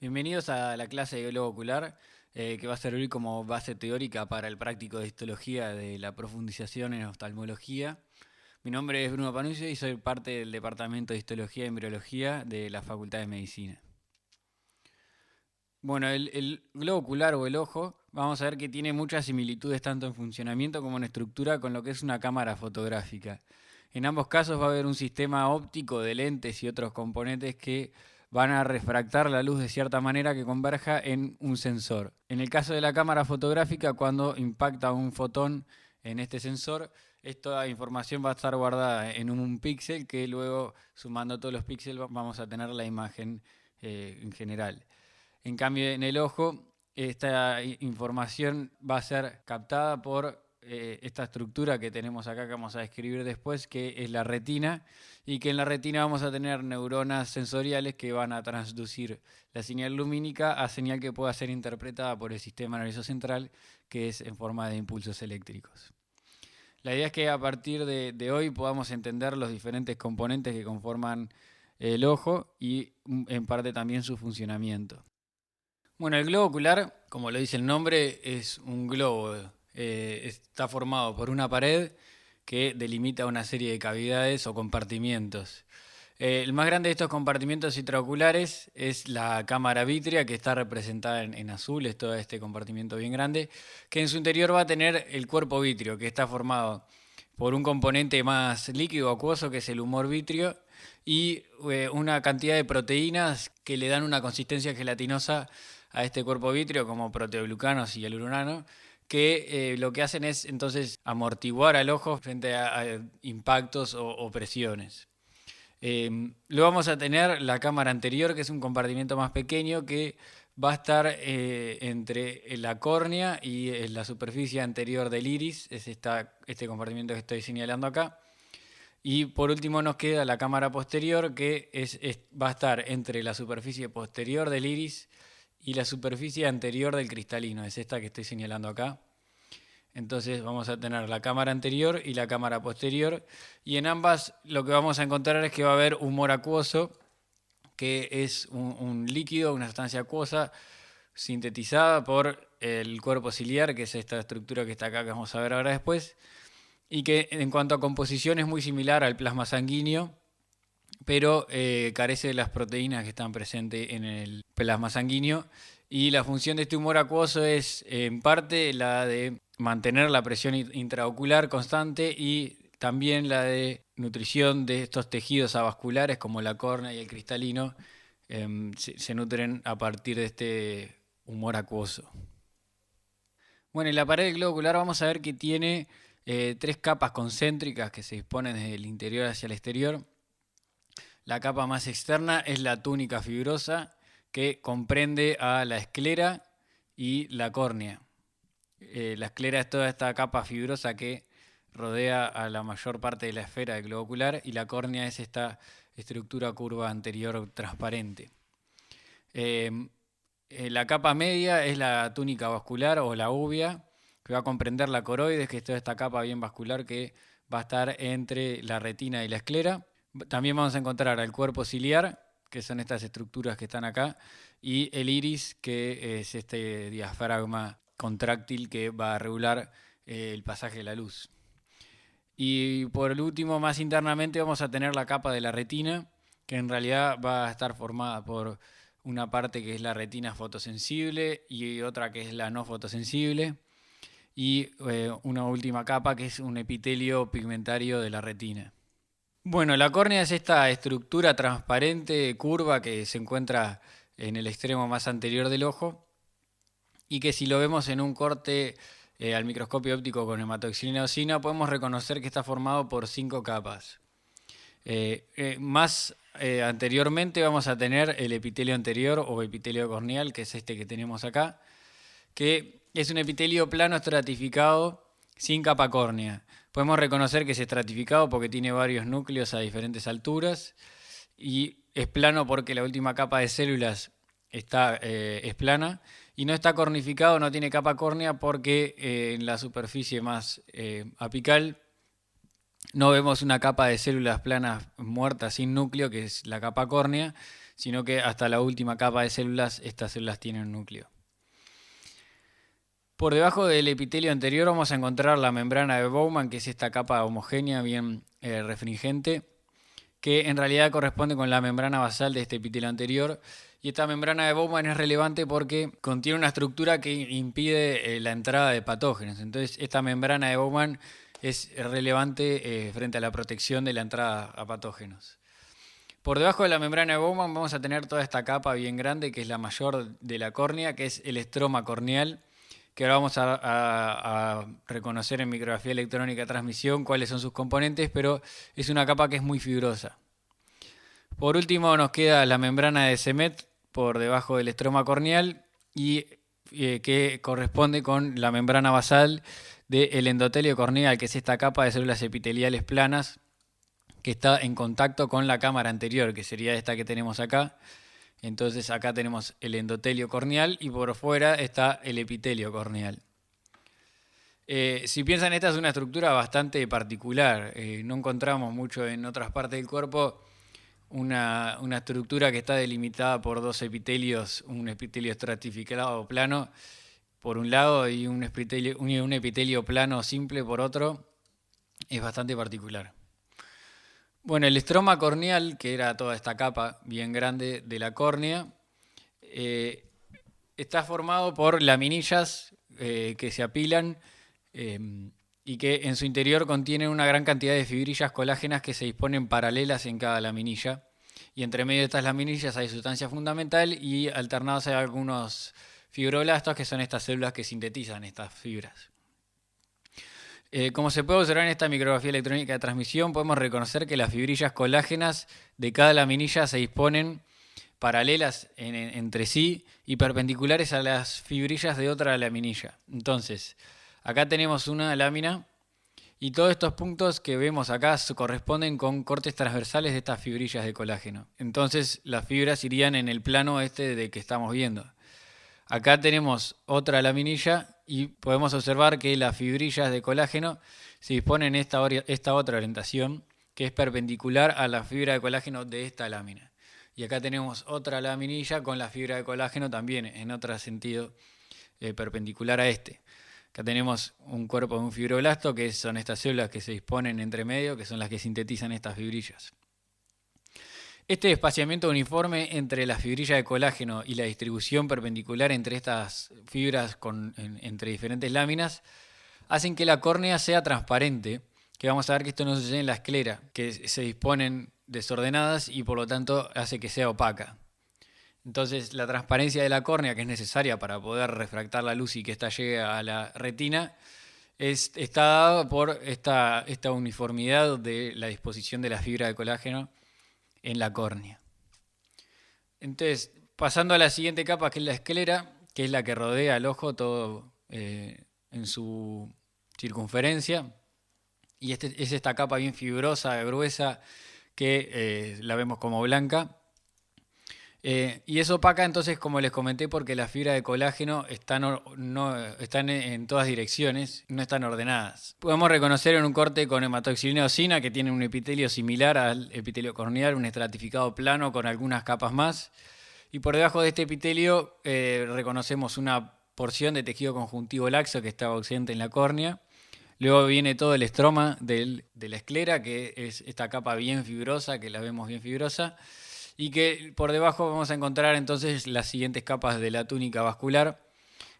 Bienvenidos a la clase de globo ocular, que va a servir como base teórica para el práctico de histología de la profundización en oftalmología. Mi nombre es Bruno Panuccio y soy parte del Departamento de Histología y Embriología de la Facultad de Medicina. Bueno, el globo ocular o el ojo, vamos a ver que tiene muchas similitudes tanto en funcionamiento como en estructura con lo que es una cámara fotográfica. En ambos casos va a haber un sistema óptico de lentes y otros componentes que van a refractar la luz de cierta manera que converja en un sensor. En el caso de la cámara fotográfica, cuando impacta un fotón en este sensor, esta información va a estar guardada en un píxel que luego, sumando todos los píxeles, vamos a tener la imagen en general. En cambio, en el ojo, esta información va a ser captada por esta estructura que tenemos acá, que vamos a describir después, que es la retina, y que en la retina vamos a tener neuronas sensoriales que van a transducir la señal lumínica a señal que pueda ser interpretada por el sistema nervioso central, que es en forma de impulsos eléctricos. La idea es que a partir de hoy podamos entender los diferentes componentes que conforman el ojo y en parte también su funcionamiento. Bueno, el globo ocular, como lo dice el nombre, es un globo. Está formado por una pared que delimita una serie de cavidades o compartimientos. El más grande de estos compartimientos intraoculares es la cámara vítrea, que está representada en azul, es todo este compartimiento bien grande, que en su interior va a tener el cuerpo vítreo, que está formado por un componente más líquido acuoso, que es el humor vítreo, y una cantidad de proteínas que le dan una consistencia gelatinosa a este cuerpo vítreo, como proteoglucanos y hialurano, que lo que hacen es entonces amortiguar al ojo frente a impactos o presiones. Luego vamos a tener la cámara anterior, que es un compartimiento más pequeño que va a estar entre la córnea y la superficie anterior del iris, es este compartimiento que estoy señalando acá. Y por último nos queda la cámara posterior, que va a estar entre la superficie posterior del iris y la superficie anterior del cristalino, es esta que estoy señalando acá. Entonces vamos a tener la cámara anterior y la cámara posterior, y en ambas lo que vamos a encontrar es que va a haber humor acuoso, que es un líquido, una sustancia acuosa sintetizada por el cuerpo ciliar, que es esta estructura que está acá, que vamos a ver ahora después, y que en cuanto a composición es muy similar al plasma sanguíneo, pero carece de las proteínas que están presentes en el plasma sanguíneo. Y la función de este humor acuoso es en parte la de mantener la presión intraocular constante y también la de nutrición de estos tejidos avasculares como la córnea y el cristalino. Se nutren a partir de este humor acuoso. Bueno, en la pared del globo ocular vamos a ver que tiene tres capas concéntricas que se disponen desde el interior hacia el exterior. La capa más externa es la túnica fibrosa, que comprende a la esclera y la córnea. La esclera es toda esta capa fibrosa que rodea a la mayor parte de la esfera del globo ocular, y la córnea es esta estructura curva anterior transparente. La capa media es la túnica vascular o la úvea, que va a comprender la coroides, que es toda esta capa bien vascular que va a estar entre la retina y la esclera. También vamos a encontrar al cuerpo ciliar, que son estas estructuras que están acá, y el iris, que es este diafragma contráctil que va a regular el pasaje de la luz. Y por el último, más internamente, vamos a tener la capa de la retina, que en realidad va a estar formada por una parte que es la retina fotosensible y otra que es la no fotosensible, y una última capa que es un epitelio pigmentario de la retina. Bueno, la córnea es esta estructura transparente, curva, que se encuentra en el extremo más anterior del ojo, y que si lo vemos en un corte al microscopio óptico con hematoxilina eosina, podemos reconocer que está formado por 5 capas. Más anteriormente vamos a tener el epitelio anterior o epitelio corneal, que es este que tenemos acá, que es un epitelio plano estratificado sin capa córnea. Podemos reconocer que es estratificado porque tiene varios núcleos a diferentes alturas, y es plano porque la última capa de células es plana, y no está cornificado, no tiene capa córnea porque en la superficie más apical no vemos una capa de células planas muertas sin núcleo, que es la capa córnea, sino que hasta la última capa de células, estas células tienen núcleo. Por debajo del epitelio anterior vamos a encontrar la membrana de Bowman, que es esta capa homogénea, bien refringente, que en realidad corresponde con la membrana basal de este epitelio anterior. Y esta membrana de Bowman es relevante porque contiene una estructura que impide la entrada de patógenos. Entonces, esta membrana de Bowman es relevante frente a la protección de la entrada a patógenos. Por debajo de la membrana de Bowman vamos a tener toda esta capa bien grande, que es la mayor de la córnea, que es el estroma corneal, que ahora vamos a reconocer en micrografía electrónica de transmisión cuáles son sus componentes, pero es una capa que es muy fibrosa. Por último nos queda la membrana de Semet por debajo del estroma corneal y que corresponde con la membrana basal del endotelio corneal, que es esta capa de células epiteliales planas que está en contacto con la cámara anterior, que sería esta que tenemos acá. Entonces acá tenemos el endotelio corneal y por fuera está el epitelio corneal. Si piensan, esta es una estructura bastante particular. No encontramos mucho en otras partes del cuerpo una estructura que está delimitada por dos epitelios, un epitelio estratificado plano por un lado y un epitelio plano simple por otro. Es bastante particular. Bueno, el estroma corneal, que era toda esta capa bien grande de la córnea, está formado por laminillas que se apilan y que en su interior contienen una gran cantidad de fibrillas colágenas que se disponen paralelas en cada laminilla. Y entre medio de estas laminillas hay sustancia fundamental y alternados hay algunos fibroblastos, que son estas células que sintetizan estas fibras. Como se puede observar en esta micrografía electrónica de transmisión, podemos reconocer que las fibrillas colágenas de cada laminilla se disponen paralelas entre sí y perpendiculares a las fibrillas de otra laminilla. Entonces, acá tenemos una lámina y todos estos puntos que vemos acá corresponden con cortes transversales de estas fibrillas de colágeno. Entonces, las fibras irían en el plano este de que estamos viendo. Acá tenemos otra laminilla y podemos observar que las fibrillas de colágeno se disponen en esta otra orientación, que es perpendicular a la fibra de colágeno de esta lámina. Y acá tenemos otra laminilla con la fibra de colágeno también en otro sentido perpendicular a este. Acá tenemos un cuerpo de un fibroblasto, que son estas células que se disponen entre medio, que son las que sintetizan estas fibrillas. Este espaciamiento uniforme entre las fibrillas de colágeno y la distribución perpendicular entre estas fibras entre diferentes láminas hacen que la córnea sea transparente, que vamos a ver que esto no sucede en la esclera, que se disponen desordenadas y por lo tanto hace que sea opaca. Entonces la transparencia de la córnea, que es necesaria para poder refractar la luz y que ésta llegue a la retina, está dada por esta uniformidad de la disposición de la fibra de colágeno en la córnea. Entonces, pasando a la siguiente capa, que es la esclera, que es la que rodea al ojo todo en su circunferencia, y es esta capa bien fibrosa, gruesa, que la vemos como blanca. Y es opaca, entonces, como les comenté, porque las fibras de colágeno están en todas direcciones, no están ordenadas. Podemos reconocer en un corte con hematoxilina eosina que tiene un epitelio similar al epitelio corneal, un estratificado plano con algunas capas más. Y por debajo de este epitelio reconocemos una porción de tejido conjuntivo laxo que estaba ausente en la córnea. Luego viene todo el estroma de la esclera, que es esta capa bien fibrosa, que la vemos bien fibrosa. Y que por debajo vamos a encontrar entonces las siguientes capas de la túnica vascular,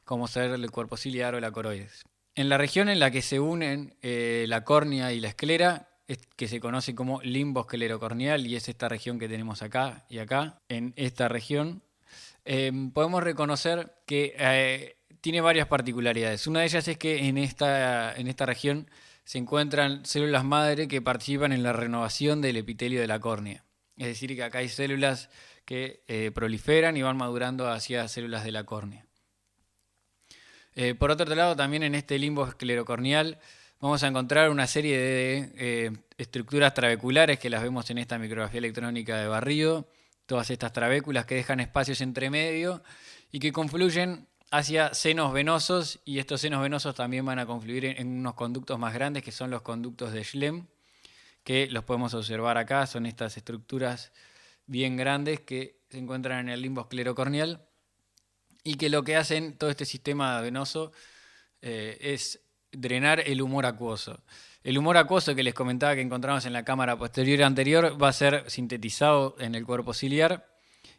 como ser el cuerpo ciliar o la coroides. En la región en la que se unen la córnea y la esclera, que se conoce como limbo esclerocorneal, y es esta región que tenemos acá y acá, en esta región, podemos reconocer que tiene varias particularidades. Una de ellas es que en esta región se encuentran células madre que participan en la renovación del epitelio de la córnea. Es decir, que acá hay células que proliferan y van madurando hacia células de la córnea. Por otro lado, también en este limbo esclerocorneal vamos a encontrar una serie de estructuras trabeculares que las vemos en esta micrografía electrónica de Barrido. Todas estas trabéculas que dejan espacios entre medio y que confluyen hacia senos venosos, y estos senos venosos también van a confluir en unos conductos más grandes que son los conductos de Schlemm, que los podemos observar acá. Son estas estructuras bien grandes que se encuentran en el limbo esclerocorneal y que lo que hacen todo este sistema venoso es drenar el humor acuoso. El humor acuoso que les comentaba que encontramos en la cámara posterior anterior va a ser sintetizado en el cuerpo ciliar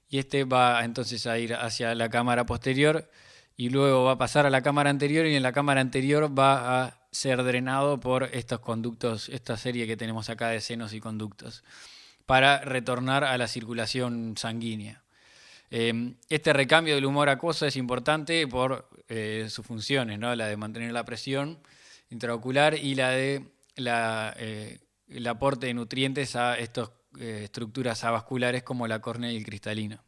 y este va entonces a ir hacia la cámara posterior y luego va a pasar a la cámara anterior y en la cámara anterior va a ser drenado por estos conductos, esta serie que tenemos acá de senos y conductos, para retornar a la circulación sanguínea. Este recambio del humor acuoso es importante por sus funciones, ¿no? La de mantener la presión intraocular y la de el aporte de nutrientes a estas estructuras avasculares como la córnea y el cristalino.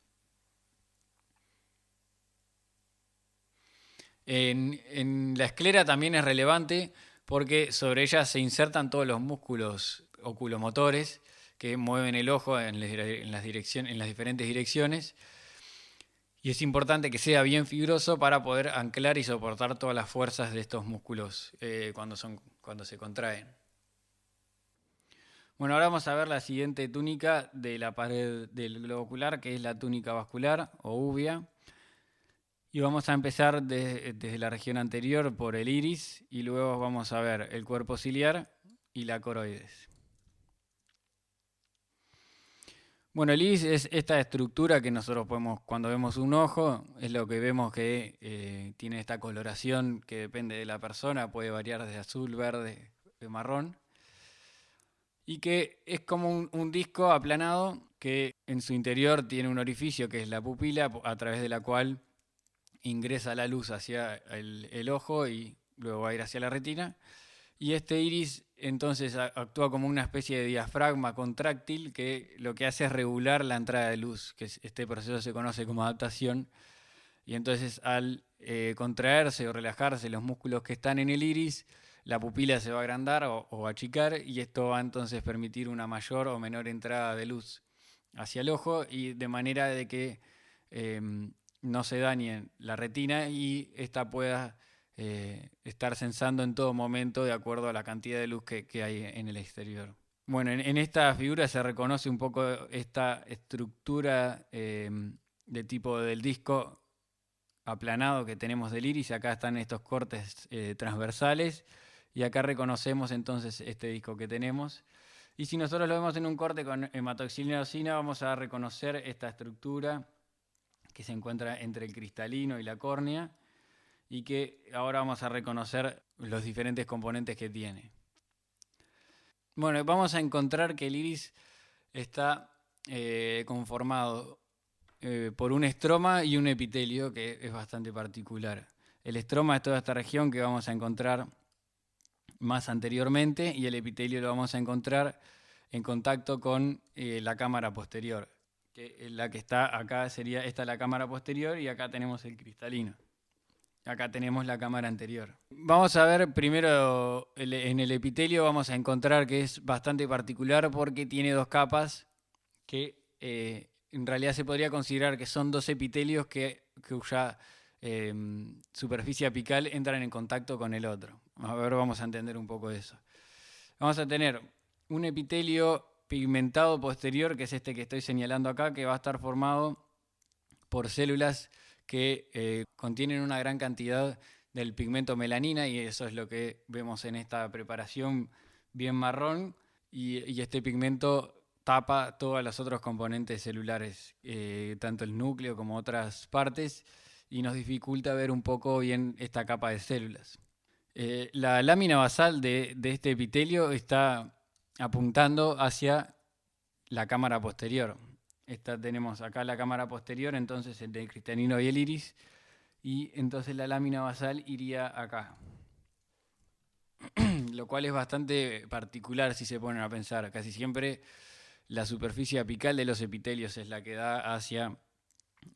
En la esclera también es relevante porque sobre ella se insertan todos los músculos oculomotores que mueven el ojo en las diferentes direcciones. Y es importante que sea bien fibroso para poder anclar y soportar todas las fuerzas de estos músculos cuando se contraen. Bueno, ahora vamos a ver la siguiente túnica de la pared del globo ocular, que es la túnica vascular o uvea. Y vamos a empezar desde la región anterior por el iris y luego vamos a ver el cuerpo ciliar y la coroides. Bueno, el iris es esta estructura que nosotros podemos, cuando vemos un ojo, es lo que vemos que tiene esta coloración que depende de la persona, puede variar de azul, verde, marrón, y que es como un disco aplanado que en su interior tiene un orificio que es la pupila, a través de la cual ingresa la luz hacia el ojo y luego va a ir hacia la retina. Y este iris entonces actúa como una especie de diafragma contráctil que lo que hace es regular la entrada de luz, que este proceso se conoce como adaptación. Y entonces al contraerse o relajarse los músculos que están en el iris, la pupila se va a agrandar o achicar y esto va entonces a permitir una mayor o menor entrada de luz hacia el ojo y de manera de que no se dañe la retina y esta pueda estar sensando en todo momento de acuerdo a la cantidad de luz que hay en el exterior. Bueno, en esta figura se reconoce un poco esta estructura de tipo del disco aplanado que tenemos del iris. Acá están estos cortes transversales y acá reconocemos entonces este disco que tenemos. Y si nosotros lo vemos en un corte con hematoxilina eosina, vamos a reconocer esta estructura que se encuentra entre el cristalino y la córnea y que ahora vamos a reconocer los diferentes componentes que tiene. Bueno, vamos a encontrar que el iris está conformado por un estroma y un epitelio que es bastante particular. El estroma es toda esta región que vamos a encontrar más anteriormente y el epitelio lo vamos a encontrar en contacto con la cámara posterior. Que la que está acá sería esta la cámara posterior y acá tenemos el cristalino. Acá tenemos la cámara anterior. Vamos a ver primero en el epitelio vamos a encontrar que es bastante particular porque tiene dos capas que en realidad se podría considerar que son dos epitelios cuya superficie apical entran en contacto con el otro. A ver, vamos a entender un poco eso. Vamos a tener un epitelio pigmentado posterior, que es este que estoy señalando acá, que va a estar formado por células que contienen una gran cantidad del pigmento melanina y eso es lo que vemos en esta preparación bien marrón y este pigmento tapa todos los otros componentes celulares, tanto el núcleo como otras partes y nos dificulta ver un poco bien esta capa de células. La lámina basal de este epitelio está apuntando hacia la cámara posterior. Tenemos acá la cámara posterior, entonces entre el cristalino y el iris, y entonces la lámina basal iría acá. Lo cual es bastante particular si se ponen a pensar. Casi siempre la superficie apical de los epitelios es la que da hacia,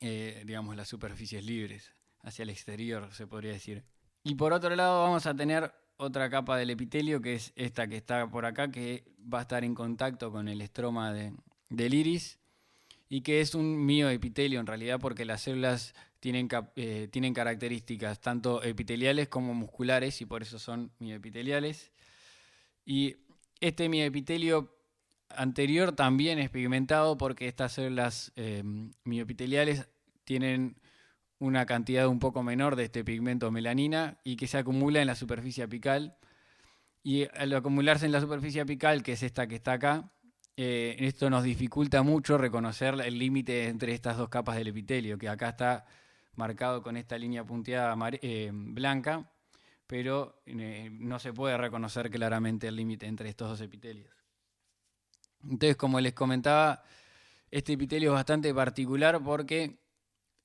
digamos, las superficies libres, hacia el exterior, se podría decir. Y por otro lado vamos a tener otra capa del epitelio, que es esta que está por acá, que va a estar en contacto con el estroma del iris, y que es un mioepitelio en realidad porque las células tienen características tanto epiteliales como musculares y por eso son mioepiteliales. Y este mioepitelio anterior también es pigmentado porque estas células mioepiteliales tienen una cantidad un poco menor de este pigmento melanina y que se acumula en la superficie apical. Y al acumularse en la superficie apical, que es esta que está acá, esto nos dificulta mucho reconocer el límite entre estas dos capas del epitelio, que acá está marcado con esta línea punteada blanca, pero no se puede reconocer claramente el límite entre estos dos epitelios. Entonces, como les comentaba, este epitelio es bastante particular porque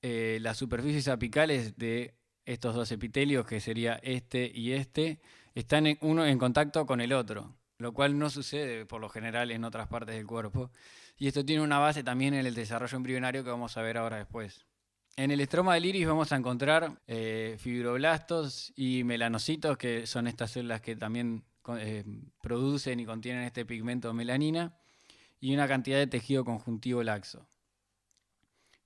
las superficies apicales de estos dos epitelios, que sería este y este, están uno en contacto con el otro, lo cual no sucede por lo general en otras partes del cuerpo. Y esto tiene una base también en el desarrollo embrionario que vamos a ver ahora después. En el estroma del iris vamos a encontrar fibroblastos y melanocitos, que son estas células que también producen y contienen este pigmento melanina, y una cantidad de tejido conjuntivo laxo,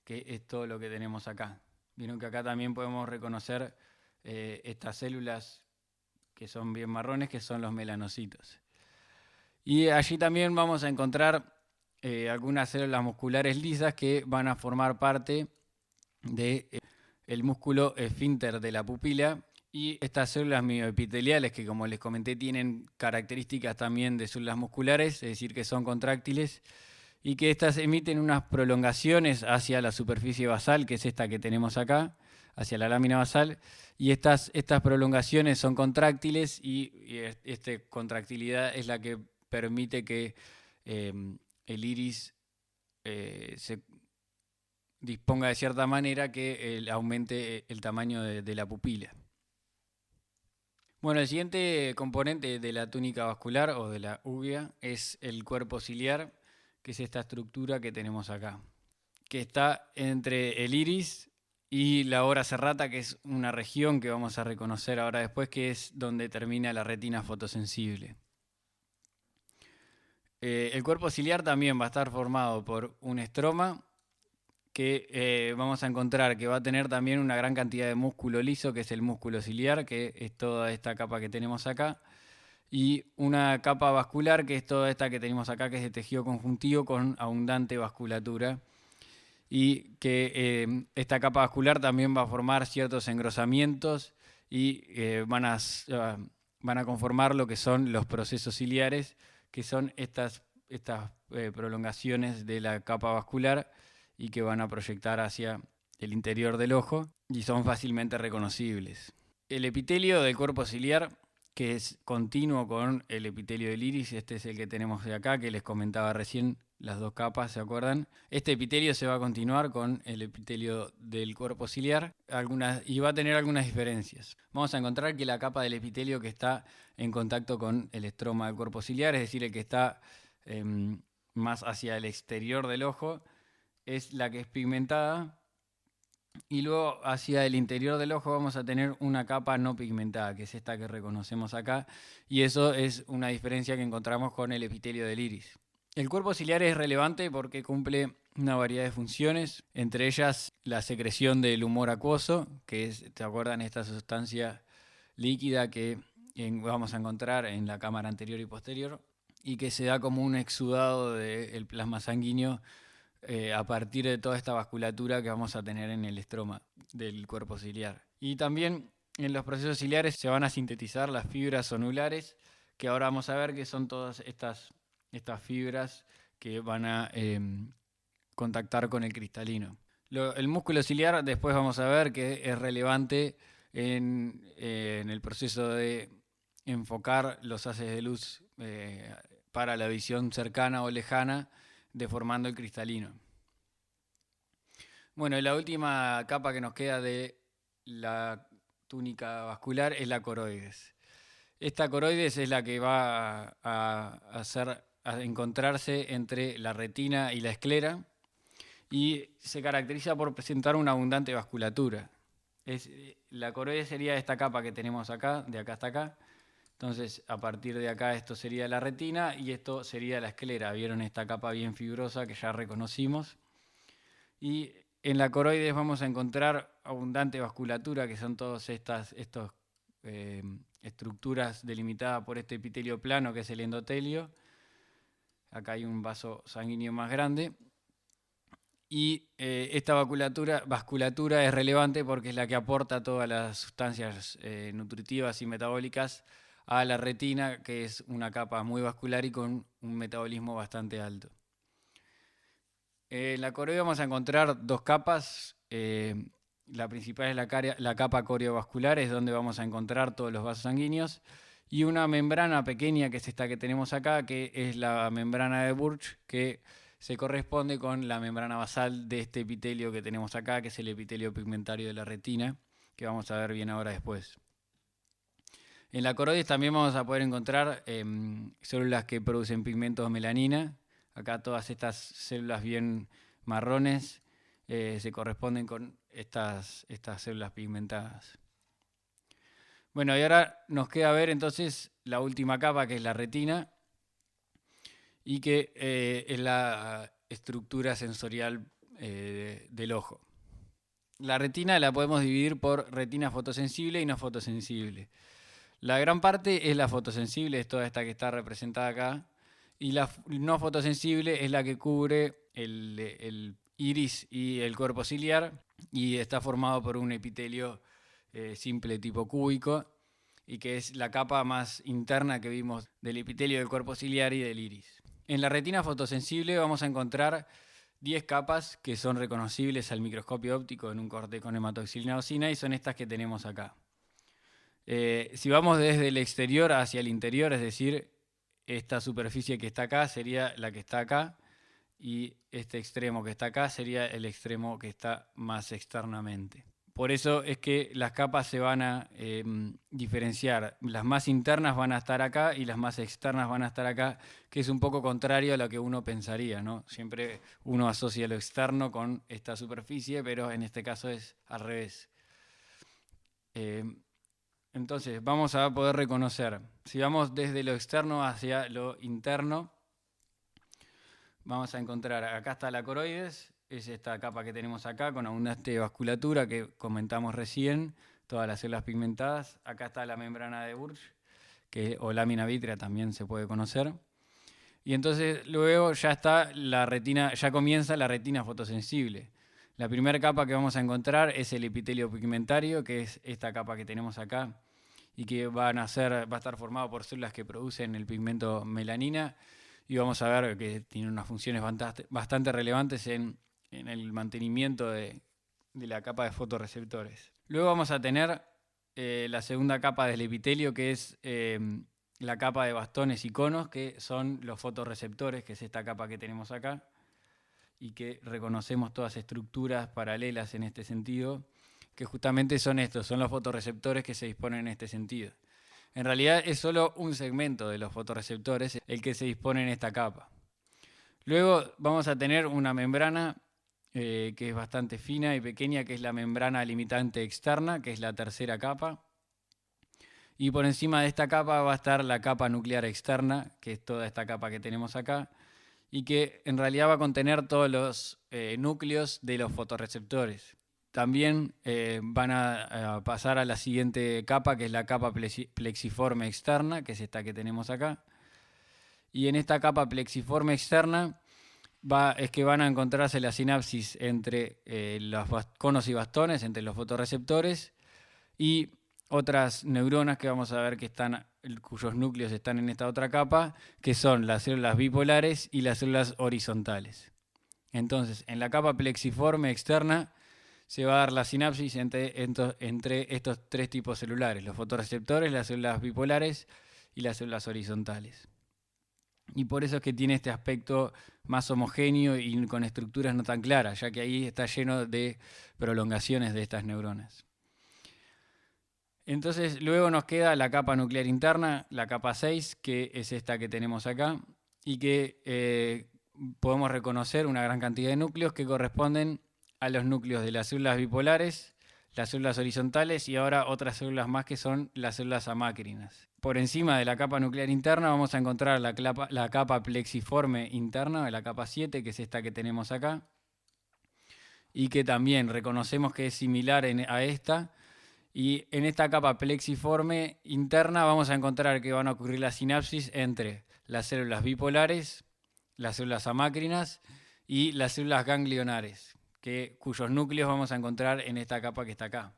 que es todo lo que tenemos acá. Vieron que acá también podemos reconocer estas células que son bien marrones, que son los melanocitos. Y allí también vamos a encontrar algunas células musculares lisas que van a formar parte del músculo esfínter de la pupila. Y estas células mioepiteliales, que como les comenté tienen características también de células musculares, es decir, que son contráctiles, y que estas emiten unas prolongaciones hacia la superficie basal, que es esta que tenemos acá, hacia la lámina basal, y estas prolongaciones son contráctiles y esta contractilidad es la que permite que el iris se disponga de cierta manera que aumente el tamaño de la pupila. Bueno, el siguiente componente de la túnica vascular o de la uvea es el cuerpo ciliar, que es esta estructura que tenemos acá, que está entre el iris y la ora serrata, que es una región que vamos a reconocer ahora después, que es donde termina la retina fotosensible. El cuerpo ciliar también va a estar formado por un estroma, que vamos a encontrar que va a tener también una gran cantidad de músculo liso, que es el músculo ciliar, que es toda esta capa que tenemos acá, y una capa vascular, que es toda esta que tenemos acá, que es de tejido conjuntivo con abundante vasculatura, y que esta capa vascular también va a formar ciertos engrosamientos y van a conformar lo que son los procesos ciliares, que son estas prolongaciones de la capa vascular y que van a proyectar hacia el interior del ojo y son fácilmente reconocibles. El epitelio del cuerpo ciliar, que es continuo con el epitelio del iris, este es el que tenemos de acá, que les comentaba recién, las dos capas, ¿se acuerdan? Este epitelio se va a continuar con el epitelio del cuerpo ciliar y va a tener algunas diferencias. Vamos a encontrar que la capa del epitelio que está en contacto con el estroma del cuerpo ciliar, es decir, el que está más hacia el exterior del ojo, es la que es pigmentada, y luego hacia el interior del ojo vamos a tener una capa no pigmentada, que es esta que reconocemos acá, y eso es una diferencia que encontramos con el epitelio del iris. El cuerpo ciliar es relevante porque cumple una variedad de funciones, entre ellas la secreción del humor acuoso, que es, ¿te acuerdan? Esta sustancia líquida que vamos a encontrar en la cámara anterior y posterior, y que se da como un exudado del plasma sanguíneo a partir de toda esta vasculatura que vamos a tener en el estroma del cuerpo ciliar. Y también en los procesos ciliares se van a sintetizar las fibras sonulares, que ahora vamos a ver que son todas estas fibras que van a contactar con el cristalino. El músculo ciliar después vamos a ver que es relevante en el proceso de enfocar los haces de luz para la visión cercana o lejana, deformando el cristalino. Bueno, y la última capa que nos queda de la túnica vascular es la coroides. Esta coroides es la que va a encontrarse entre la retina y la esclera y se caracteriza por presentar una abundante vasculatura. La coroides sería esta capa que tenemos acá, de acá hasta acá. Entonces, a partir de acá esto sería la retina y esto sería la esclera. ¿Vieron esta capa bien fibrosa que ya reconocimos? Y en la coroides vamos a encontrar abundante vasculatura, que son todas estas estructuras delimitadas por este epitelio plano, que es el endotelio. Acá hay un vaso sanguíneo más grande. Y esta vasculatura es relevante porque es la que aporta todas las sustancias nutritivas y metabólicas a la retina, que es una capa muy vascular y con un metabolismo bastante alto. En la coroide vamos a encontrar dos capas. La principal es la capa coriovascular, es donde vamos a encontrar todos los vasos sanguíneos. Y una membrana pequeña, que es esta que tenemos acá, que es la membrana de Burch, que se corresponde con la membrana basal de este epitelio que tenemos acá, que es el epitelio pigmentario de la retina, que vamos a ver bien ahora después. En la coroides también vamos a poder encontrar células que producen pigmentos melanina. Acá todas estas células bien marrones se corresponden con estas células pigmentadas. Bueno, y ahora nos queda ver entonces la última capa, que es la retina, y que es la estructura sensorial del ojo. La retina la podemos dividir por retina fotosensible y no fotosensible. La gran parte es la fotosensible, es toda esta que está representada acá, y la no fotosensible es la que cubre el iris y el cuerpo ciliar, y está formado por un epitelio simple tipo cúbico, y que es la capa más interna que vimos del epitelio del cuerpo ciliar y del iris. En la retina fotosensible vamos a encontrar 10 capas que son reconocibles al microscopio óptico en un corte con hematoxilina eosina, y son estas que tenemos acá. Si vamos desde el exterior hacia el interior, es decir, esta superficie que está acá sería la que está acá, y este extremo que está acá sería el extremo que está más externamente. Por eso es que las capas se van a diferenciar. Las más internas van a estar acá y las más externas van a estar acá, que es un poco contrario a lo que uno pensaría, ¿no? Siempre uno asocia lo externo con esta superficie, pero en este caso es al revés. Entonces vamos a poder reconocer. Si vamos desde lo externo hacia lo interno, vamos a encontrar, acá está la coroides, es esta capa que tenemos acá con abundante vasculatura que comentamos recién, todas las células pigmentadas. Acá está la membrana de Burch, o lámina vítrea también se puede conocer. Y entonces luego ya está la retina, ya comienza la retina fotosensible. La primera capa que vamos a encontrar es el epitelio pigmentario, que es esta capa que tenemos acá, y que va a estar formado por células que producen el pigmento melanina, y vamos a ver que tiene unas funciones bastante relevantes en el mantenimiento de la capa de fotorreceptores. Luego vamos a tener la segunda capa del epitelio, que es la capa de bastones y conos, que son los fotorreceptores, que es esta capa que tenemos acá, y que reconocemos todas estructuras paralelas en este sentido, que justamente son estos, son los fotorreceptores que se disponen en este sentido. En realidad es solo un segmento de los fotorreceptores el que se dispone en esta capa. Luego vamos a tener una membrana que es bastante fina y pequeña, que es la membrana limitante externa, que es la tercera capa. Y por encima de esta capa va a estar la capa nuclear externa, que es toda esta capa que tenemos acá, y que en realidad va a contener todos los núcleos de los fotorreceptores. También van a pasar a la siguiente capa, que es la capa plexiforme externa, que es esta que tenemos acá. Y en esta capa plexiforme externa es que van a encontrarse la sinapsis entre los conos y bastones, entre los fotorreceptores, y otras neuronas que vamos a ver que cuyos núcleos están en esta otra capa, que son las células bipolares y las células horizontales. Entonces, en la capa plexiforme externa se va a dar la sinapsis entre estos tres tipos celulares: los fotorreceptores, las células bipolares y las células horizontales. Y por eso es que tiene este aspecto más homogéneo y con estructuras no tan claras, ya que ahí está lleno de prolongaciones de estas neuronas. Entonces luego nos queda la capa nuclear interna, la capa 6, que es esta que tenemos acá, y que podemos reconocer una gran cantidad de núcleos que corresponden a los núcleos de las células bipolares, las células horizontales y ahora otras células más que son las células amácrinas. Por encima de la capa nuclear interna vamos a encontrar la capa plexiforme interna, la capa 7, que es esta que tenemos acá, y que también reconocemos que es similar a esta. Y en esta capa plexiforme interna vamos a encontrar que van a ocurrir las sinapsis entre las células bipolares las células amácrinas y las células ganglionares, cuyos núcleos vamos a encontrar en esta capa que está acá,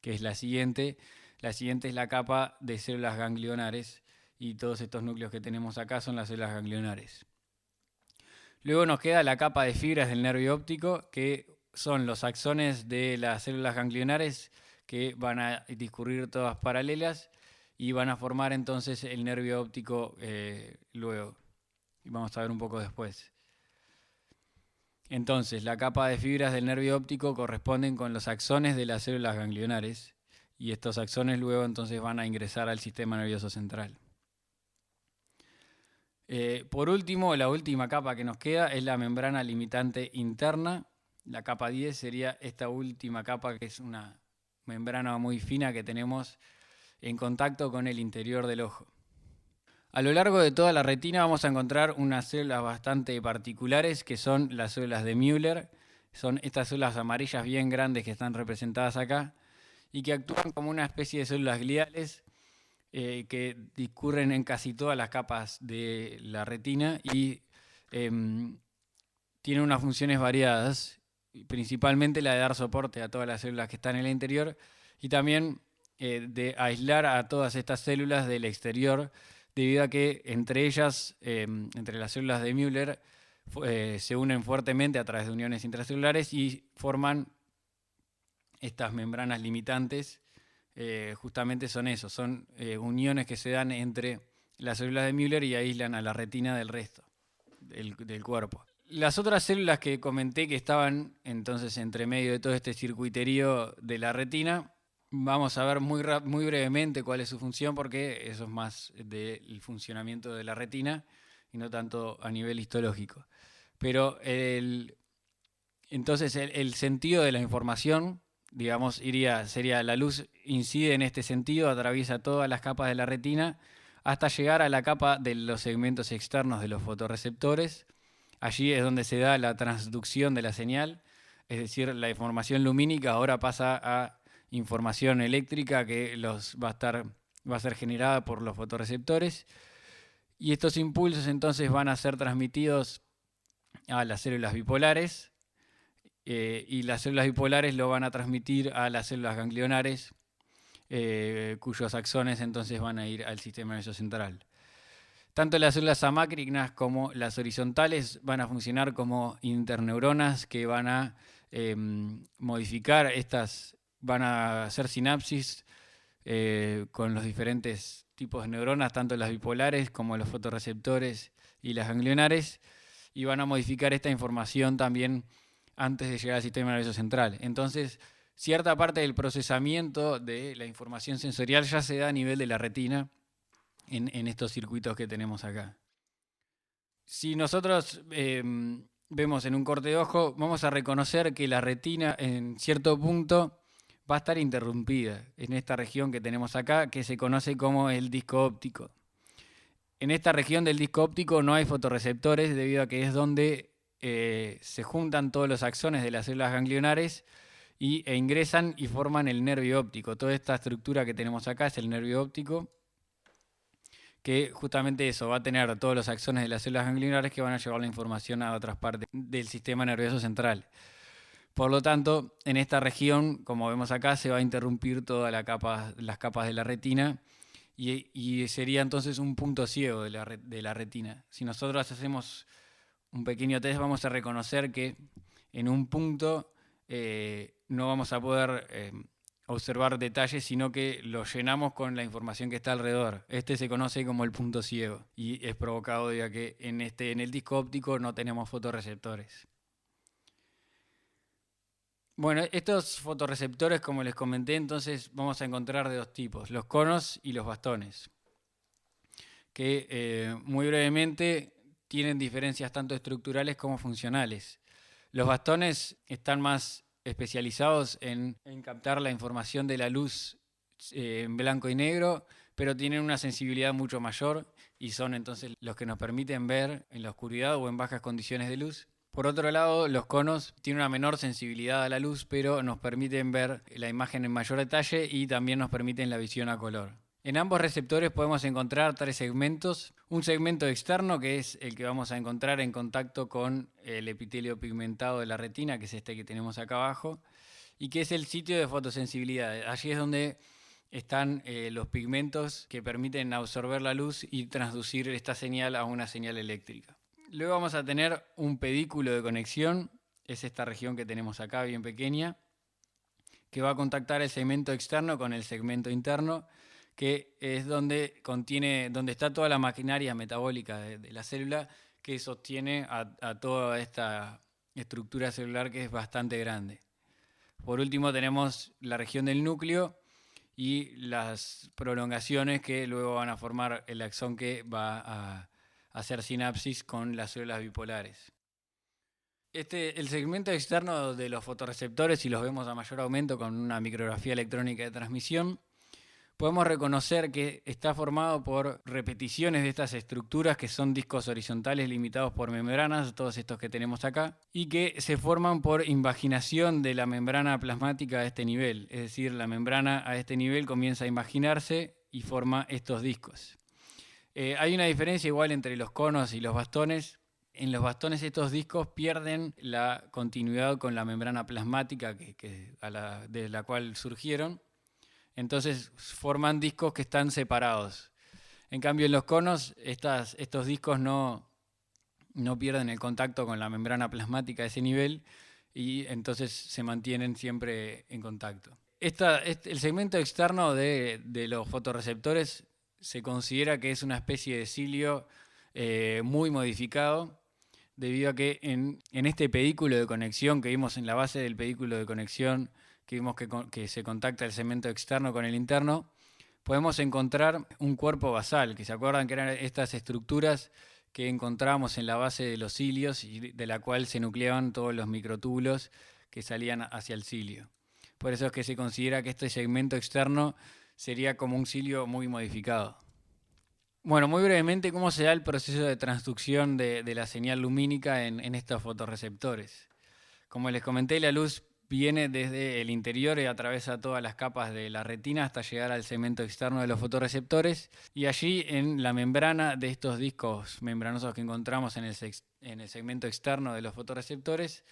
que es la siguiente. La siguiente es la capa de células ganglionares y todos estos núcleos que tenemos acá son las células ganglionares. Luego nos queda la capa de fibras del nervio óptico, que son los axones de las células ganglionares que van a discurrir todas paralelas y van a formar entonces el nervio óptico luego. Y vamos a ver un poco después. Entonces, la capa de fibras del nervio óptico corresponden con los axones de las células ganglionares y estos axones luego entonces van a ingresar al sistema nervioso central. Por último, la última capa que nos queda es la membrana limitante interna. La capa 10 sería esta última capa, que es una membrana muy fina que tenemos en contacto con el interior del ojo. A lo largo de toda la retina vamos a encontrar unas células bastante particulares que son las células de Müller. Son estas células amarillas bien grandes que están representadas acá y que actúan como una especie de células gliales que discurren en casi todas las capas de la retina y tienen unas funciones variadas, principalmente la de dar soporte a todas las células que están en el interior y también de aislar a todas estas células del exterior, debido a que entre ellas, entre las células de Müller, se unen fuertemente a través de uniones intracelulares y forman estas membranas limitantes. Justamente son eso, son uniones que se dan entre las células de Müller y aíslan a la retina del resto del cuerpo. Las otras células que comenté que estaban entonces entre medio de todo este circuiterío de la retina, vamos a ver muy brevemente cuál es su función, porque eso es más del funcionamiento de la retina y no tanto a nivel histológico. Pero entonces el sentido de la información, digamos, sería la luz incide en este sentido, atraviesa todas las capas de la retina hasta llegar a la capa de los segmentos externos de los fotorreceptores. Allí es donde se da la transducción de la señal, es decir, la información lumínica ahora pasa a información eléctrica que va a ser generada por los fotorreceptores, y estos impulsos entonces van a ser transmitidos a las células bipolares, y las células bipolares lo van a transmitir a las células ganglionares, cuyos axones entonces van a ir al sistema nervioso central. Tanto las células amácrinas como las horizontales van a funcionar como interneuronas que van a modificar van a hacer sinapsis con los diferentes tipos de neuronas, tanto las bipolares como los fotorreceptores y las ganglionares, y van a modificar esta información también antes de llegar al sistema nervioso central. Entonces, cierta parte del procesamiento de la información sensorial ya se da a nivel de la retina en estos circuitos que tenemos acá. Si nosotros vemos en un corte de ojo, vamos a reconocer que la retina en cierto punto va a estar interrumpida en esta región que tenemos acá, que se conoce como el disco óptico. En esta región del disco óptico no hay fotorreceptores, debido a que es donde se juntan todos los axones de las células ganglionares e ingresan y forman el nervio óptico. Toda esta estructura que tenemos acá es el nervio óptico, que justamente eso va a tener todos los axones de las células ganglionares que van a llevar la información a otras partes del sistema nervioso central. Por lo tanto, en esta región, como vemos acá, se va a interrumpir todas las capas de la retina y sería entonces un punto ciego de la retina. Si nosotros hacemos un pequeño test, vamos a reconocer que en un punto no vamos a poder observar detalles, sino que lo llenamos con la información que está alrededor. Este se conoce como el punto ciego y es provocado debido a que en el disco óptico no tenemos fotorreceptores. Bueno, estos fotorreceptores, como les comenté, entonces vamos a encontrar de dos tipos, los conos y los bastones, que muy brevemente tienen diferencias tanto estructurales como funcionales. Los bastones están más especializados en captar la información de la luz en blanco y negro, pero tienen una sensibilidad mucho mayor y son entonces los que nos permiten ver en la oscuridad o en bajas condiciones de luz. Por otro lado, los conos tienen una menor sensibilidad a la luz, pero nos permiten ver la imagen en mayor detalle y también nos permiten la visión a color. En ambos receptores podemos encontrar 3 segmentos. Un segmento externo, que es el que vamos a encontrar en contacto con el epitelio pigmentado de la retina, que es este que tenemos acá abajo, y que es el sitio de fotosensibilidad. Allí es donde están los pigmentos que permiten absorber la luz y transducir esta señal a una señal eléctrica. Luego vamos a tener un pedículo de conexión, es esta región que tenemos acá bien pequeña, que va a contactar el segmento externo con el segmento interno, que es donde está toda la maquinaria metabólica de la célula que sostiene a toda esta estructura celular, que es bastante grande. Por último tenemos la región del núcleo y las prolongaciones que luego van a formar el axón, que va a hacer sinapsis con las células bipolares. El segmento externo de los fotorreceptores, si los vemos a mayor aumento con una micrografía electrónica de transmisión, podemos reconocer que está formado por repeticiones de estas estructuras, que son discos horizontales limitados por membranas, todos estos que tenemos acá, y que se forman por invaginación de la membrana plasmática a este nivel. Es decir, la membrana a este nivel comienza a invaginarse y forma estos discos. Hay una diferencia igual entre los conos y los bastones. En los bastones estos discos pierden la continuidad con la membrana plasmática de la cual surgieron. Entonces forman discos que están separados. En cambio, en los conos estos discos no pierden el contacto con la membrana plasmática a ese nivel y entonces se mantienen siempre en contacto. El segmento externo de los fotorreceptores se considera que es una especie de cilio muy modificado, debido a que en este pedículo de conexión que vimos en la base del pedículo de conexión, que vimos que se contacta el segmento externo con el interno, podemos encontrar un cuerpo basal, que se acuerdan que eran estas estructuras que encontramos en la base de los cilios y de la cual se nucleaban todos los microtúbulos que salían hacia el cilio. Por eso es que se considera que este segmento externo sería como un cilio muy modificado. Bueno, muy brevemente, ¿cómo se da el proceso de transducción de la señal lumínica en estos fotorreceptores? Como les comenté, la luz viene desde el interior y atraviesa todas las capas de la retina hasta llegar al segmento externo de los fotorreceptores, y allí en la membrana de estos discos membranosos que encontramos en el segmento externo de los fotorreceptores,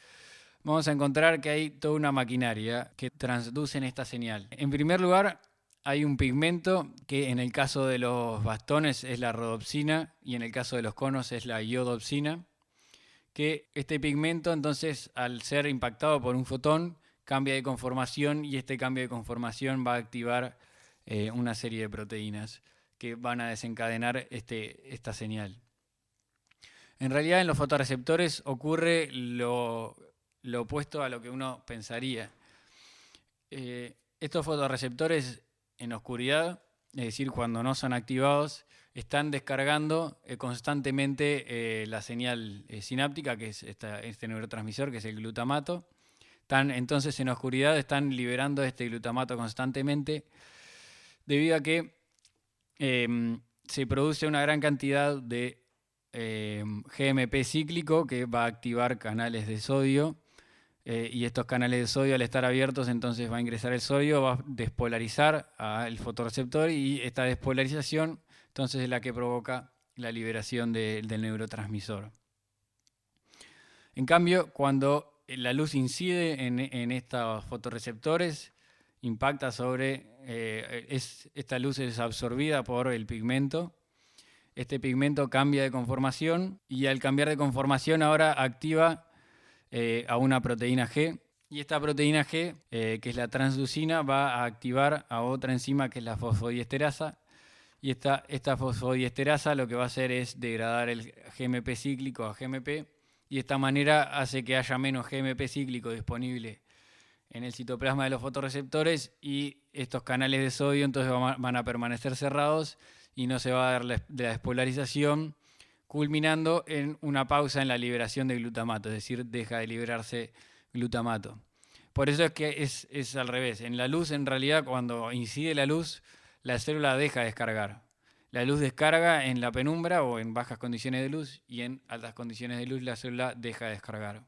vamos a encontrar que hay toda una maquinaria que transducen esta señal. En primer lugar, hay un pigmento que en el caso de los bastones es la rodopsina y en el caso de los conos es la iodopsina, que este pigmento entonces al ser impactado por un fotón cambia de conformación, y este cambio de conformación va a activar una serie de proteínas que van a desencadenar esta señal. En realidad en los fotorreceptores ocurre lo opuesto a lo que uno pensaría. Estos fotorreceptores en oscuridad, es decir, cuando no son activados, están descargando constantemente la señal sináptica, que es este neurotransmisor, que es el glutamato. Entonces en oscuridad están liberando este glutamato constantemente, debido a que se produce una gran cantidad de GMP cíclico que va a activar canales de sodio. Y estos canales de sodio, al estar abiertos, entonces va a ingresar el sodio, va a despolarizar al fotorreceptor, y esta despolarización entonces es la que provoca la liberación del neurotransmisor. En cambio, cuando la luz incide en estos fotorreceptores, impacta sobre, esta luz es absorbida por el pigmento. Este pigmento cambia de conformación y al cambiar de conformación ahora activa a una proteína G, y esta proteína G, que es la transducina, va a activar a otra enzima que es la fosfodiesterasa, y esta fosfodiesterasa lo que va a hacer es degradar el GMP cíclico a GMP, y de esta manera hace que haya menos GMP cíclico disponible en el citoplasma de los fotorreceptores, y estos canales de sodio entonces van a permanecer cerrados y no se va a dar la despolarización, culminando en una pausa en la liberación de glutamato, es decir, deja de liberarse glutamato. Por eso es que es al revés. En la luz, en realidad, cuando incide la luz, la célula deja de descargar. La luz descarga en la penumbra o en bajas condiciones de luz, y en altas condiciones de luz la célula deja de descargar.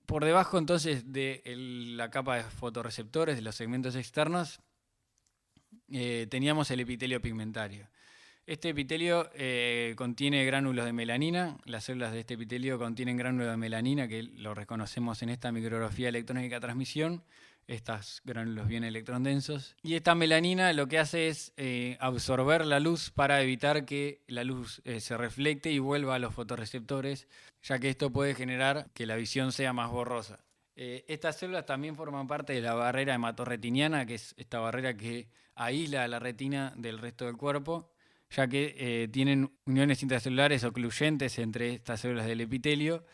Por debajo entonces de la capa de fotorreceptores, de los segmentos externos, teníamos el epitelio pigmentario. Este epitelio contiene gránulos de melanina. Las células de este epitelio contienen gránulos de melanina, que lo reconocemos en esta micrografía electrónica de transmisión. Estos gránulos bien electrondensos. Y esta melanina lo que hace es absorber la luz para evitar que la luz se reflecte y vuelva a los fotorreceptores, ya que esto puede generar que la visión sea más borrosa. Estas células también forman parte de la barrera hematorretiniana, que es esta barrera que aísla a la retina del resto del cuerpo, ya que tienen uniones intracelulares ocluyentes entre estas células del epitelio,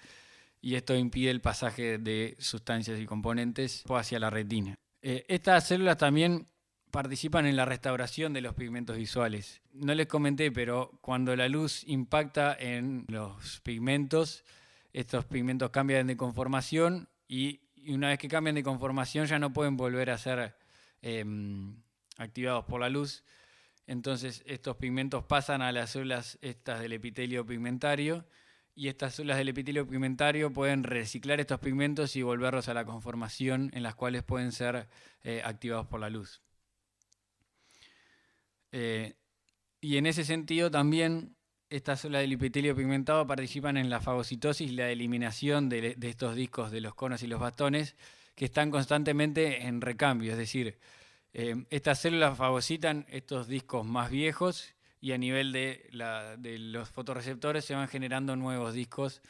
y esto impide el pasaje de sustancias y componentes hacia la retina. Estas células también participan en la restauración de los pigmentos visuales. No les comenté, pero cuando la luz impacta en los pigmentos, estos pigmentos cambian de conformación y una vez que cambian de conformación ya no pueden volver a ser activados por la luz. Entonces estos pigmentos pasan a las células estas del epitelio pigmentario, y estas células del epitelio pigmentario pueden reciclar estos pigmentos y volverlos a la conformación en las cuales pueden ser activados por la luz. Y en ese sentido también estas células del epitelio pigmentado participan en la fagocitosis y la eliminación de estos discos de los conos y los bastones, que están constantemente en recambio, es decir, estas células fagocitan estos discos más viejos y a nivel de los fotorreceptores se van generando nuevos discos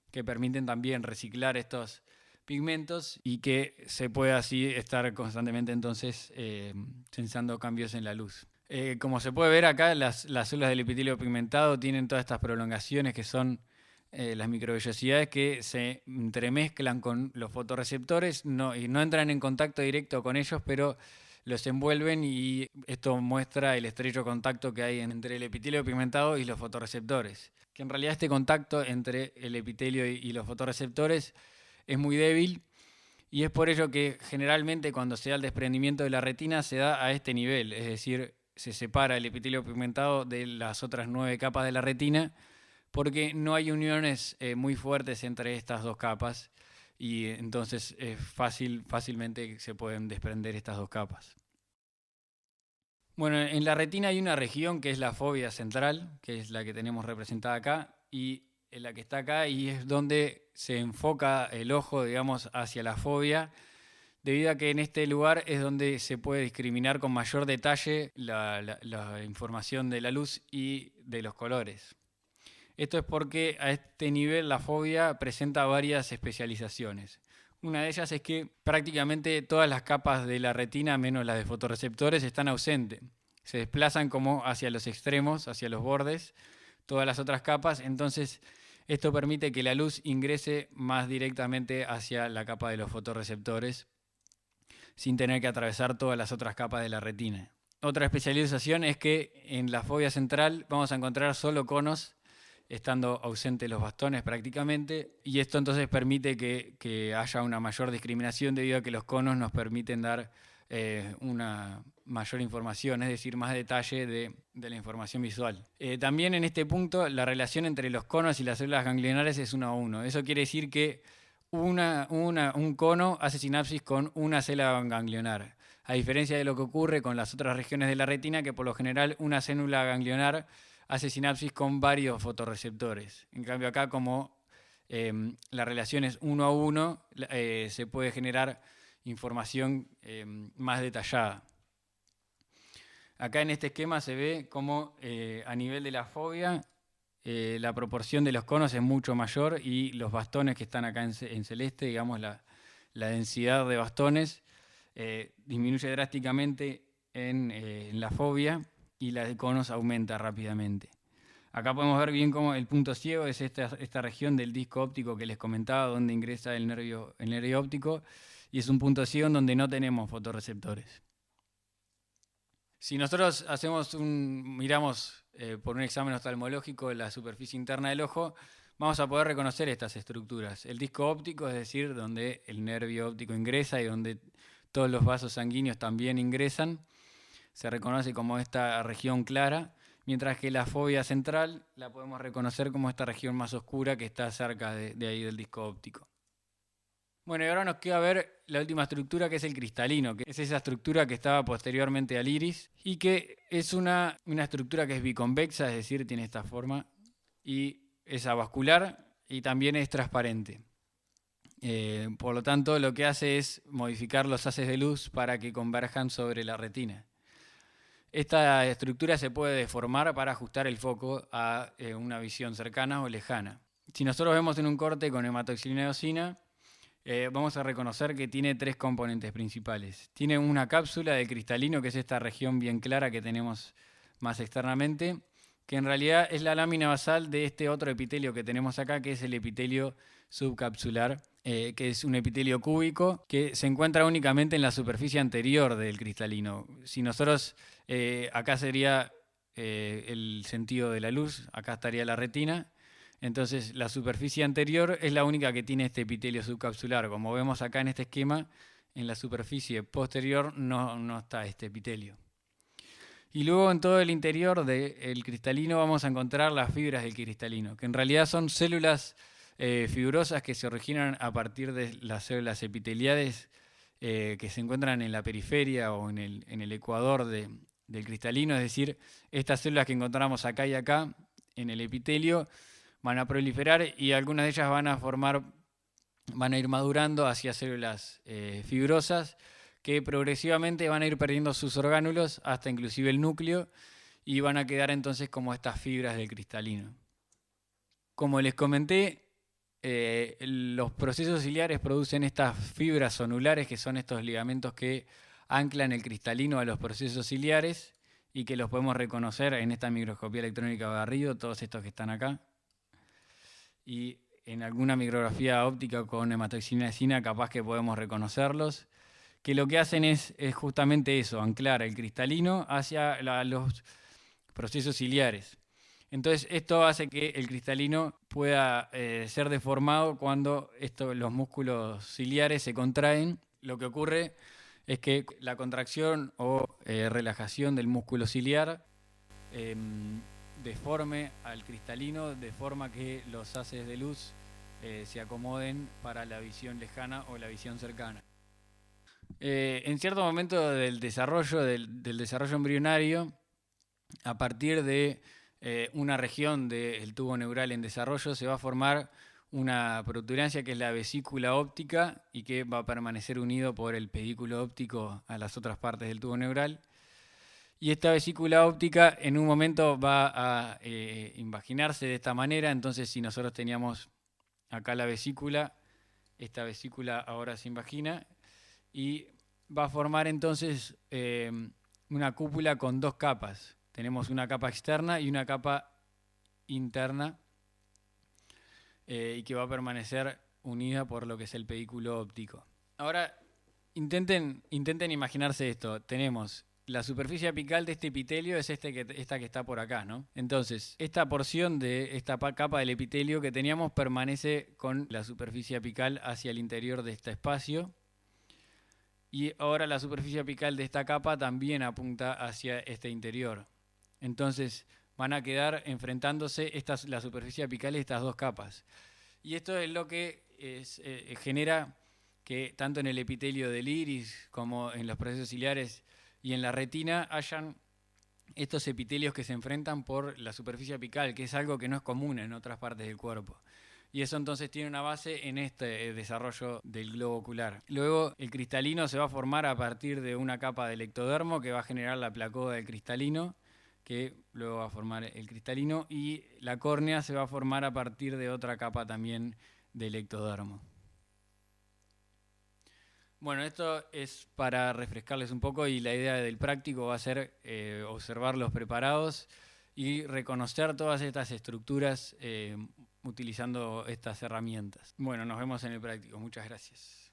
que permiten también reciclar estos pigmentos y que se pueda así estar constantemente entonces sensando cambios en la luz. Como se puede ver acá, las células del epitelio pigmentado tienen todas estas prolongaciones que son las microvellosidades que se entremezclan con los fotorreceptores y no entran en contacto directo con ellos, pero los envuelven, y esto muestra el estrecho contacto que hay entre el epitelio pigmentado y los fotorreceptores. Que en realidad este contacto entre el epitelio y los fotorreceptores es muy débil, y es por ello que generalmente cuando se da el desprendimiento de la retina se da a este nivel, es decir, se separa el epitelio pigmentado de las otras 9 capas de la retina, porque no hay uniones muy fuertes entre estas dos capas, y entonces fácilmente se pueden desprender estas dos capas. Bueno, en la retina hay una región que es la fóvea central, que es la que tenemos representada acá, y la que está acá, y es donde se enfoca el ojo, digamos, hacia la fóvea, debido a que en este lugar es donde se puede discriminar con mayor detalle la información de la luz y de los colores. Esto es porque a este nivel la fóvea presenta varias especializaciones. Una de ellas es que prácticamente todas las capas de la retina, menos las de fotorreceptores, están ausentes. Se desplazan como hacia los extremos, hacia los bordes, todas las otras capas. Entonces, esto permite que la luz ingrese más directamente hacia la capa de los fotorreceptores, sin tener que atravesar todas las otras capas de la retina. Otra especialización es que en la fóvea central vamos a encontrar solo conos, estando ausentes los bastones prácticamente, y esto entonces permite que haya una mayor discriminación debido a que los conos nos permiten dar una mayor información, es decir, más detalle de la información visual. También en este punto la relación entre los conos y las células ganglionares es 1:1. Eso quiere decir que un cono hace sinapsis con una célula ganglionar, a diferencia de lo que ocurre con las otras regiones de la retina, que por lo general una célula ganglionar hace sinapsis con varios fotorreceptores. En cambio acá, como la relación es 1:1, se puede generar información más detallada. Acá en este esquema se ve cómo a nivel de la fóvea la proporción de los conos es mucho mayor, y los bastones que están acá en celeste, digamos la densidad de bastones, disminuye drásticamente en la fóvea, y la de conos aumenta rápidamente. Acá podemos ver bien cómo el punto ciego es esta región del disco óptico que les comentaba, donde ingresa el nervio óptico, y es un punto ciego en donde no tenemos fotorreceptores. Si nosotros miramos por un examen oftalmológico la superficie interna del ojo, vamos a poder reconocer estas estructuras. El disco óptico, es decir, donde el nervio óptico ingresa y donde todos los vasos sanguíneos también ingresan, se reconoce como esta región clara, mientras que la fóvea central la podemos reconocer como esta región más oscura que está cerca de ahí del disco óptico. Bueno, y ahora nos queda ver la última estructura, que es el cristalino, que es esa estructura que estaba posteriormente al iris y que es una estructura que es biconvexa, es decir, tiene esta forma y es avascular y también es transparente. Por lo tanto, lo que hace es modificar los haces de luz para que converjan sobre la retina. Esta estructura se puede deformar para ajustar el foco a una visión cercana o lejana. Si nosotros vemos en un corte con hematoxilina eosina, vamos a reconocer que tiene tres componentes principales. Tiene una cápsula de cristalino, que es esta región bien clara que tenemos más externamente, que en realidad es la lámina basal de este otro epitelio que tenemos acá, que es el epitelio subcapsular, que es un epitelio cúbico que se encuentra únicamente en la superficie anterior del cristalino. Si nosotros, acá sería el sentido de la luz, acá estaría la retina. Entonces, la superficie anterior es la única que tiene este epitelio subcapsular. Como vemos acá en este esquema, en la superficie posterior no está este epitelio. Y luego en todo el interior del cristalino vamos a encontrar las fibras del cristalino, que en realidad son células fibrosas que se originan a partir de las células epiteliales que se encuentran en la periferia o en el ecuador del cristalino. Es decir, estas células que encontramos acá y acá en el epitelio van a proliferar y algunas de ellas van a ir madurando hacia células fibrosas que progresivamente van a ir perdiendo sus orgánulos hasta inclusive el núcleo y van a quedar entonces como estas fibras del cristalino. Como les comenté, los procesos ciliares producen estas fibras zonulares, que son estos ligamentos que anclan el cristalino a los procesos ciliares y que los podemos reconocer en esta microscopía electrónica Garrido, todos estos que están acá. Y en alguna micrografía óptica con hematoxilina eosina capaz que podemos reconocerlos, que lo que hacen es justamente eso, anclar el cristalino hacia los procesos ciliares. Entonces esto hace que el cristalino pueda ser deformado cuando los músculos ciliares se contraen. Lo que ocurre es que la contracción o relajación del músculo ciliar deforme al cristalino de forma que los haces de luz se acomoden para la visión lejana o la visión cercana. En cierto momento del desarrollo embrionario, a partir de una región del tubo neural en desarrollo, se va a formar una protuberancia que es la vesícula óptica y que va a permanecer unido por el pedículo óptico a las otras partes del tubo neural. Y esta vesícula óptica en un momento va a invaginarse de esta manera. Entonces, si nosotros teníamos acá la vesícula, esta vesícula ahora se invagina y va a formar entonces una cúpula con dos capas. Tenemos una capa externa y una capa interna y que va a permanecer unida por lo que es el pedículo óptico. Ahora, intenten imaginarse esto. Tenemos la superficie apical de este epitelio, es esta que está por acá, ¿no? Entonces, esta porción de esta capa del epitelio que teníamos permanece con la superficie apical hacia el interior de este espacio. Y ahora la superficie apical de esta capa también apunta hacia este interior. Entonces van a quedar enfrentándose la superficie apical de estas dos capas. Y esto es lo que genera que tanto en el epitelio del iris como en los procesos ciliares y en la retina hayan estos epitelios que se enfrentan por la superficie apical, que es algo que no es común en otras partes del cuerpo. Y eso entonces tiene una base en este desarrollo del globo ocular. Luego el cristalino se va a formar a partir de una capa del ectodermo que va a generar la placoda del cristalino, que luego va a formar el cristalino, y la córnea se va a formar a partir de otra capa también del ectodermo. Bueno, esto es para refrescarles un poco y la idea del práctico va a ser observarlos preparados y reconocer todas estas estructuras utilizando estas herramientas. Bueno, nos vemos en el práctico. Muchas gracias.